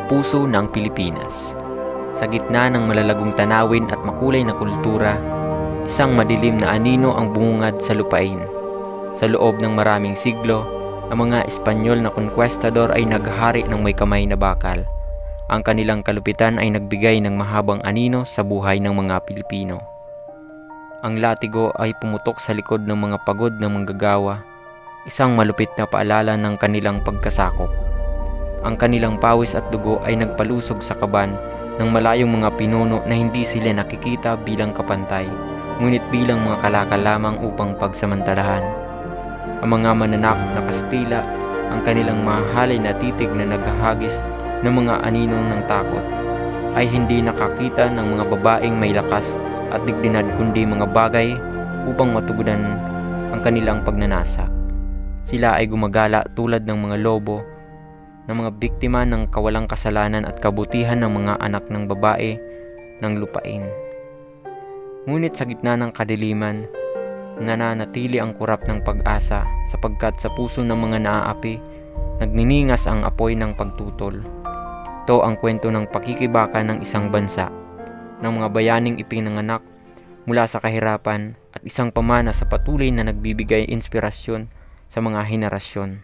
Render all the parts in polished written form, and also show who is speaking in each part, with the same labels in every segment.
Speaker 1: puso ng Pilipinas. Sa gitna ng malalagong tanawin at makulay na kultura, isang madilim na anino ang bumungad sa lupain. Sa loob ng maraming siglo, ang mga Espanyol na conquistador ay naghari ng may kamay na bakal. Ang kanilang kalupitan ay nagbigay ng mahabang anino sa buhay ng mga Pilipino. Ang latigo ay pumutok sa likod ng mga pagod ng manggagawa, isang malupit na paalala ng kanilang pagkasakop. Ang kanilang pawis at dugo ay nagpalusog sa kaban ng malayong mga pinuno na hindi sila nakikita bilang kapantay, ngunit bilang mga kalakal lamang upang pagsamantalahan. Ang mga mananakop na Kastila, ang kanilang mahalay na titig na naghahagis ng mga anino ng takot, ay hindi nakakita ng mga babaeng may lakas at dignidad kundi mga bagay upang matugunan ang kanilang pagnanasa. Sila ay gumagala tulad ng mga lobo, ng mga biktima ng kawalang kasalanan at kabutihan ng mga anak ng babae ng lupain. Ngunit sa gitna ng kadiliman, nananatili ang kurap ng pag-asa sapagkat sa puso ng mga naaapi, nagniningas ang apoy ng pagtutol. Ito ang kwento ng pakikibaka ng isang bansa, ng mga bayaning ipinanganak mula sa kahirapan at isang pamana sa patuloy na nagbibigay inspirasyon sa mga henerasyon.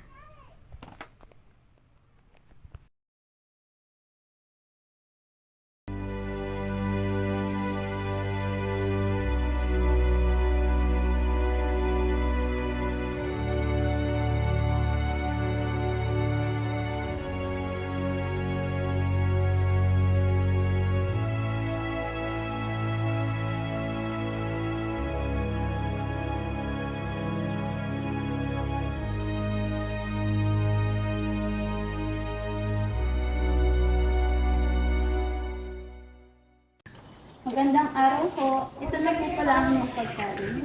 Speaker 2: Magandang araw po. Ito na po pala ang inyong pagkain.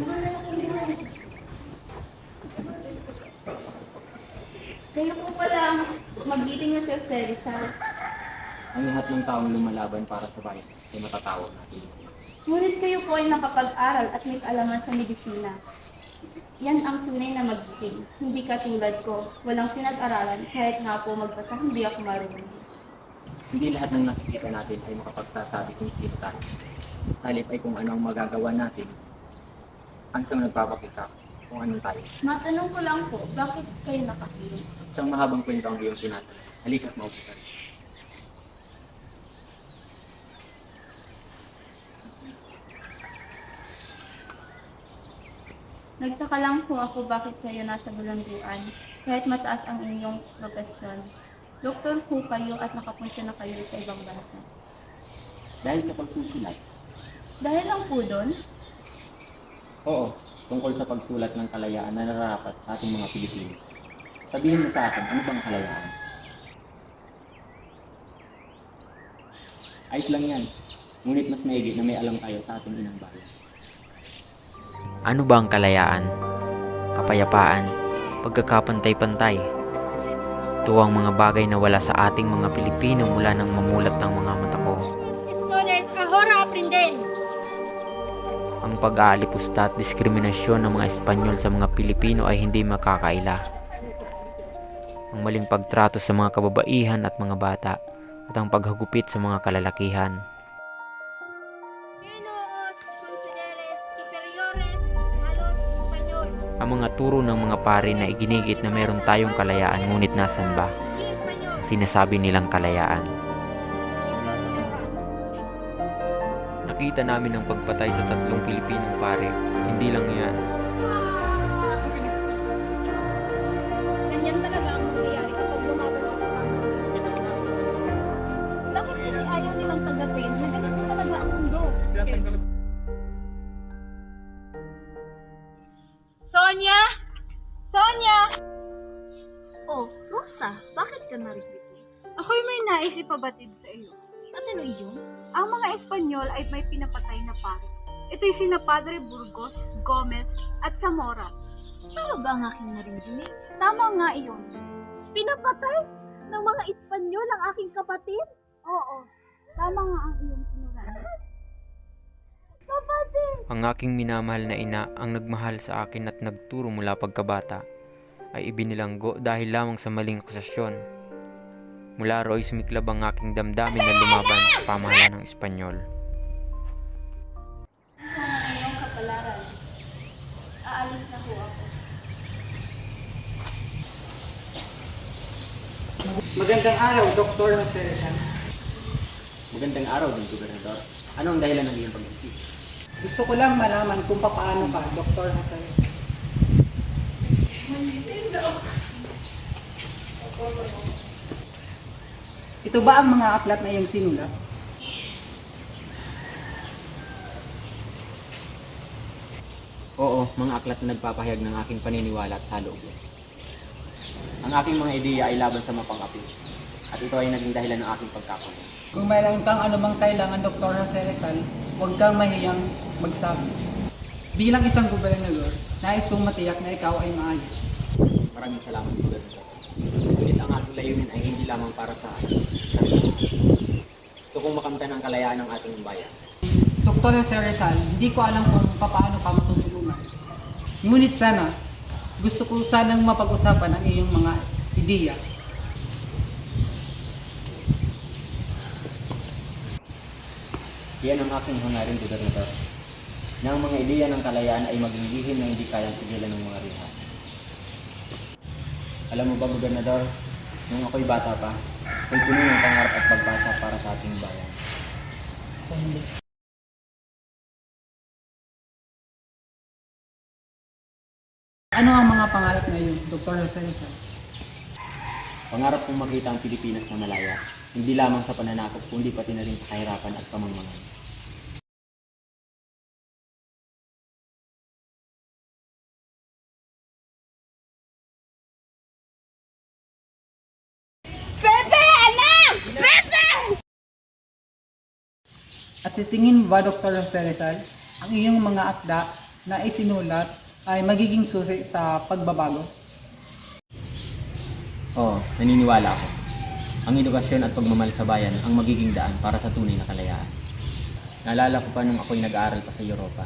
Speaker 2: Kayo po pala ang magiling na Chef Rizal.
Speaker 1: Ang lahat ng taong lumalaban para sa bayan ay matatawag natin.
Speaker 2: Ngunit kayo po ay nakapag-aral at may kaalaman sa medisina. Yan ang tunay na magiling. Hindi katulad ko, walang pinag-aralan, kahit nga po magbasa, hindi ako marunong.
Speaker 1: Hindi lahat ng nakikita natin ay makapagsasabi kung sino tayo. Sa halip ay kung ano ang magagawa natin, ang siyang nagpapakita kung anong tayo.
Speaker 2: Matanong ko lang po, bakit kayo nakahiling?
Speaker 1: Isang mahabang kwento ang iyong tinatan. Halika't maupo ka.
Speaker 2: Nagtaka lang po ako bakit kayo nasa bulangguan, kahit mataas ang inyong profesyon. Doktor po kayo at nakapunta na kayo sa ibang bansa.
Speaker 1: Dahil sa pagsusulat,
Speaker 2: Dahil lang po doon,
Speaker 1: oo, tungkol sa pagsulat ng kalayaan na nararapat sa ating mga Pilipino. Sabihin mo sa akin, ano bang kalayaan? Ayos lang yan. Ngunit mas maigit na may alam tayo sa ating inang bayan. Ano ba ang kalayaan? Kapayapaan, pagkakapantay-pantay. Ito ang mga bagay na wala sa ating mga Pilipino mula nang mamulat ng mga mata ko.
Speaker 3: Estudios ahora aprenden.
Speaker 1: Ang pag-aalipusta at diskriminasyon ng mga Espanyol sa mga Pilipino ay hindi makakaila. Ang maling pagtrato sa mga kababaihan at mga bata at ang paghagupit sa mga kalalakihan.
Speaker 3: ¿Quién os consideres superiores a los español?
Speaker 1: Ang mga turo ng mga pari na iginigit na meron tayong kalayaan ngunit nasan ba?
Speaker 3: Y español.
Speaker 1: Ang sinasabi nilang kalayaan.
Speaker 3: Incluso Europa.
Speaker 1: Nakita namin ang pagpatay sa 3 Pilipinong pare. Hindi lang yan.
Speaker 3: Ganyan talaga ang mangyayari kapag gumagawa sa pamilya. Bakit kasi ayaw nilang tanggapin na ganito talaga ang mundo? Sonia! Sonia!
Speaker 4: Oh, Rosa, bakit ka narito?
Speaker 2: ako'y may nais ipabatid sa iyo.
Speaker 4: At ano iyon?
Speaker 2: Ang mga Espanyol ay may pinapatay na pare. Ito'y sina Padre Burgos, Gomez, at Zamora.
Speaker 4: Tama ba ang aking naririnig?
Speaker 2: Tama nga iyon.
Speaker 3: Pinapatay ng mga Espanyol ang aking kapatid?
Speaker 2: Oo, tama nga ang iyong pinurahan.
Speaker 1: Ang aking minamahal na ina ang nagmahal sa akin at nagturo mula pagkabata ay ibinilanggo dahil lamang sa maling akusasyon. Mula ro'y sumiklab ang aking damdamin na lumaban sa pamahalaan ng Espanyol.
Speaker 2: Kung ang inyong kapalaran, aalis na po ako.
Speaker 5: Magandang araw, Dr. Jose Rizal.
Speaker 6: Magandang araw din, Gobernador. Ano ang dahilan ng iyong pag-isip?
Speaker 5: Gusto ko lang malaman kung paano ka, Dr. Jose Rizal. Ito ba ang mga aklat na iyong sinulat?
Speaker 6: Oo, mga aklat na nagpapahayag ng aking paniniwala at saloob. Ang aking mga ideya ay laban sa mapang-api. At ito ay naging dahilan ng aking pagkakulong.
Speaker 5: Kung mayroon kang anumang kailangan, Dr. Jose Rizal, huwag kang mahiyang magsabi. Bilang isang gobernador, nais kong matiyak na ikaw ay maayos.
Speaker 6: Maraming salamat, Gobernador. Ngunit ang aking layunin ay hindi lamang para sa sarili. Gusto kong makamtan ang kalayaan ng ating bayan.
Speaker 5: Dr. Jose Rizal, hindi ko alam kung paano ka matutulungan. Ngunit sana, gusto ko sanang mapag-usapan ang iyong mga ideya.
Speaker 6: Yan ang aking hangarin, Gobernador. Na ang mga ideya ng kalayaan ay maging lihim na hindi kayang pigilan ng mga rihas. Alam mo ba, Gobernador, nung ako'y bata pa, ako'y puno ng pangarap at pagpasa para sa ating bayan.
Speaker 5: Ano ang mga pangarap na iyon, Dr. Jose Rizal?
Speaker 6: Pangarap kong makita ang Pilipinas na malaya, hindi lamang sa pananakop kundi pati na rin sa kahirapan at kamangmangan.
Speaker 5: At sa tingin mo ba, Dr. Jose Rizal, ang iyong mga akda na isinulat ay magiging susi sa pagbabago?
Speaker 6: Oo, naniniwala ako. Ang edukasyon at pagmamahal sa bayan ang magiging daan para sa tunay na kalayaan. Naalala ko pa nung ako'y nag-aaral pa sa Europa.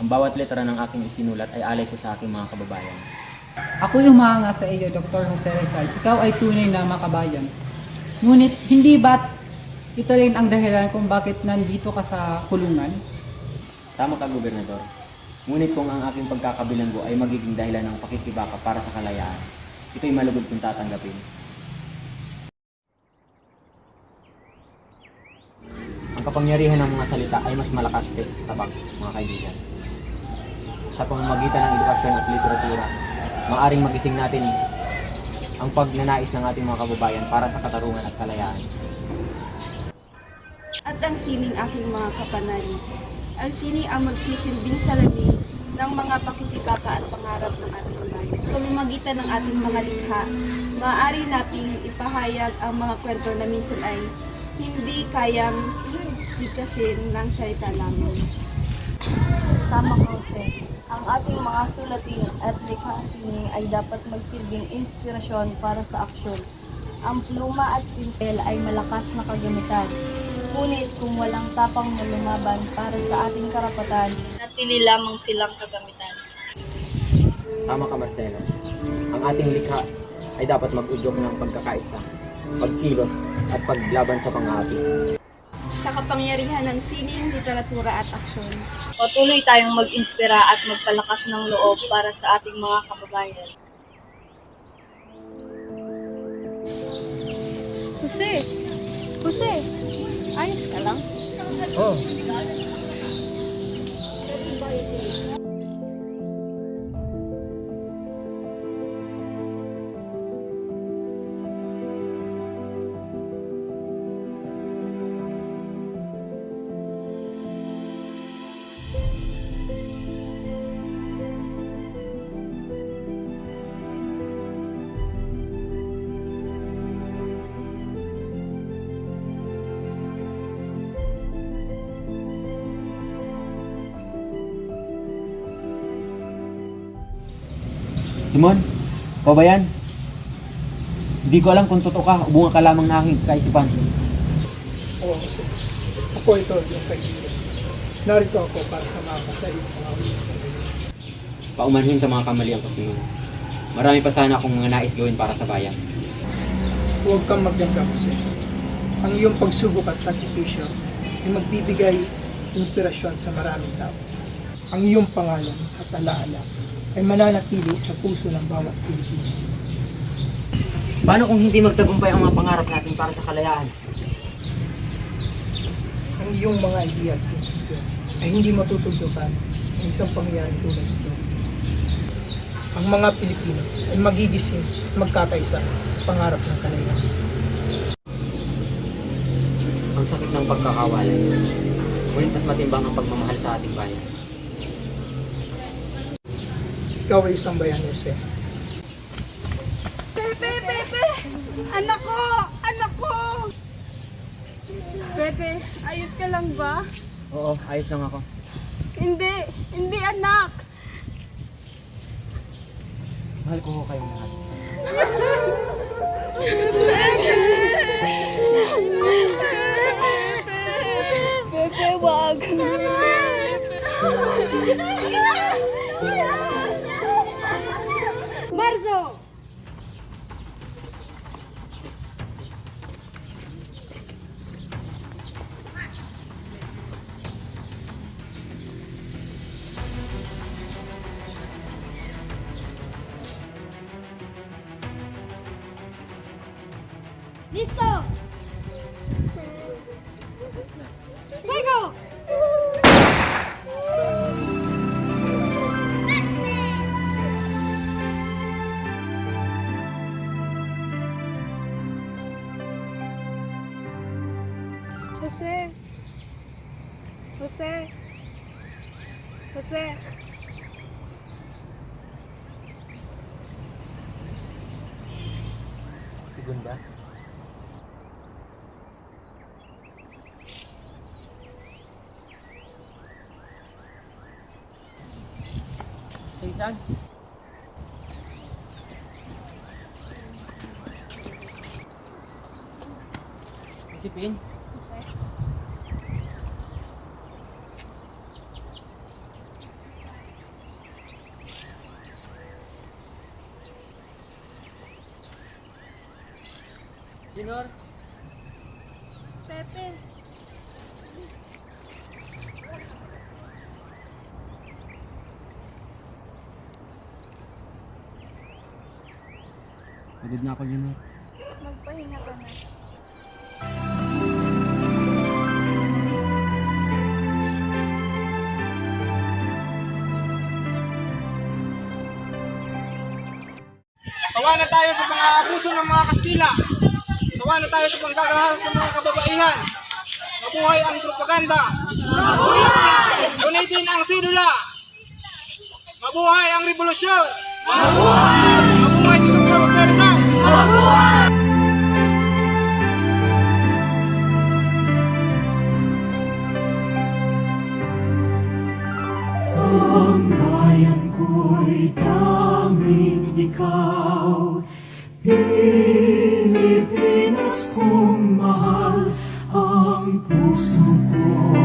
Speaker 6: Ang bawat letra ng aking isinulat ay alay ko sa aking mga kababayan.
Speaker 5: Ako'y humanga sa iyo, Dr. Jose Rizal. Ikaw ay tunay na makabayan. Ngunit hindi ba't ito rin ang dahilan kung bakit nandito ka sa kulungan?
Speaker 6: Tama ka, Gobernador. Ngunit kung ang aking pagkakabilanggo ay magiging dahilan ng pakikibaka para sa kalayaan, ito'y malugod kong tatanggapin. Ang kapangyarihan ng mga salita ay mas malakas kaysa sa tabak, mga kaibigan. Sa pamamagitan ng edukasyon at literatura, maaaring magising natin ang pagnanais ng ating mga kababayan para sa katarungan at kalayaan.
Speaker 2: At ang sining aking mga kapanalig. Ang sining ang magsisilbing salamin ng mga pakikibaka at pangarap ng ating bayan. Sa pamamagitan ng ating mga likha, maaari nating ipahayag ang mga kwento na minsan ay hindi kayang bigkasin ng salita lamang.
Speaker 7: Tama ka, Jose. Ang ating mga sulatin at likhang sining ay dapat magsilbing inspirasyon para sa aksyon. Ang pluma at pinsel ay malakas na kagamitan. Ngunit kung walang tapang na lumaban para sa ating karapatan, natili lamang silang kagamitan.
Speaker 6: Tama ka, Marcelo. Ang ating likha ay dapat mag-udyok ng pagkakaisa, pagkilos at paglaban sa pang-aapi.
Speaker 2: Sa kapangyarihan ng sining, literatura at aksyon.
Speaker 7: Patuloy tayong mag-inspira at magpalakas ng loob para sa ating mga kababayan.
Speaker 3: Jose, ayos ka lang?
Speaker 5: Oh.
Speaker 6: Simon, ikaw ba yan? Hindi ko alam kung totoo ka o bunga ka lamang na aking kaisipan.
Speaker 8: Oo, ako ito yung kaibigan. Narito ako para sumama sa iyong mga ulisan.
Speaker 6: Paumanhin sa mga kamalian ko, Simon. Marami pa sana akong mga nais gawin para sa bayan.
Speaker 8: Huwag kang magdamdam, Jose. Ang iyong pagsubok at sakripisyo ay magbibigay inspirasyon sa maraming tao. Ang iyong pangalan at alaala ay mananatili sa puso ng bawat Pilipino.
Speaker 6: Paano kung hindi magtagumpay ang mga pangarap natin para sa kalayaan?
Speaker 8: Ang iyong mga ideya at prinsipyo ay hindi matutugtugan ng isang pangyayari tulad nito. Ang mga Pilipino ay magigising at magkakaisa sa pangarap ng kalayaan.
Speaker 6: Ang sakit ng pagkakawalay. Ngunit mas matimbang ang pagmamahal sa ating bayan.
Speaker 8: Ikaw ay isang bayan, Jose.
Speaker 2: Pepe! Pepe! Anak ko! Anak ko! Pepe, ayos ka lang ba?
Speaker 6: Oo, ayos lang ako.
Speaker 2: Hindi! Hindi, anak!
Speaker 6: Mahal ko kayong lahat.
Speaker 2: Pepe, wag!
Speaker 3: Marzo! Listo! Fuego!
Speaker 2: Jose! Jose! Jose!
Speaker 6: Segunda? Sa isipin? Junior?
Speaker 2: Pepe!
Speaker 6: Pagod na ako, Junior.
Speaker 2: Magpahinga ka na.
Speaker 9: Sawa na tayo sa mga abuso ng mga Kastila. Sawa na tayo sa pagkakahal sa mga kababaihan. Mabuhay ang propaganda. Gunitin ang sidula. Mabuhay ang revolusyon. Mabuhay si Dr. Jose Rizal.
Speaker 10: Ang bayan ko'y tanging ikaw, Pilipinas kong mahal, ang puso ko